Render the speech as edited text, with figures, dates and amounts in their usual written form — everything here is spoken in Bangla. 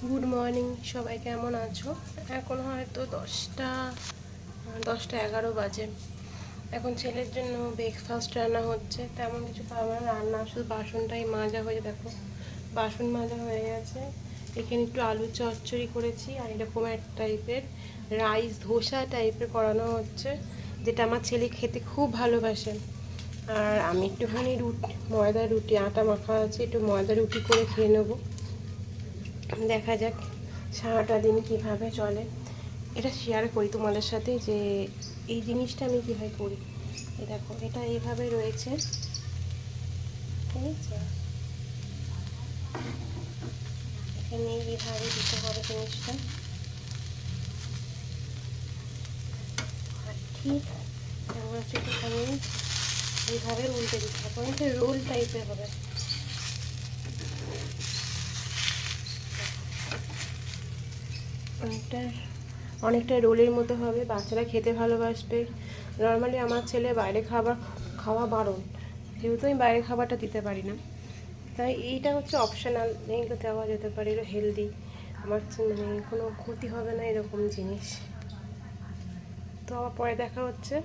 গুড মর্নিং, সবাই কেমন আছো? এখন হয়তো 10টা 11 বাজে। এখন ছেলের জন্য ব্রেকফাস্ট রান্না হচ্ছে। তেমন কিছু খাবার রান্না, শুধু বাসনটাই মাজা হয়ে, দেখো বাসন মাজা হয়ে গেছে। এখানে একটু আলু চচ্চড়ি করেছি, আর এরকম এক টাইপের রাইস ধোসা টাইপের করানো হচ্ছে, যেটা আমার ছেলে খেতে খুব ভালোবাসে। আর আমি একটুখানি ময়দা রুটি আটা মাখা আছে, একটু ময়দা রুটি করে খেয়ে নেবো। দেখা যাক সারাটা দিন কীভাবে চলে। এটা শেয়ার করি তোমাদের সাথে যে এই জিনিসটা আমি কীভাবে করি। এই দেখো, এটা এইভাবে রয়েছে, ঠিক আছে? এখানে এইভাবে দিতে হবে জিনিসটা, আর ঠিক যেমন হচ্ছে একটুখানি এইভাবে উল্টে দিতে হবে, অনেকটা রোল টাইপের হবে। অনেকটা অনেকটা রোলের মতো হবে, বাচ্চারা খেতে ভালোবাসবে। নর্মালি আমার ছেলে বাইরে খাওয়া বারণ, যেহেতু আমি বাইরের খাবারটা দিতে পারি না, তাই এইটা হচ্ছে অপশনাল, এইগুলো দেওয়া যেতে পারে। এটা হেলদি, আমার মানে কোনো ক্ষতি হবে না এরকম জিনিস। তো আবার পরে দেখা হচ্ছে।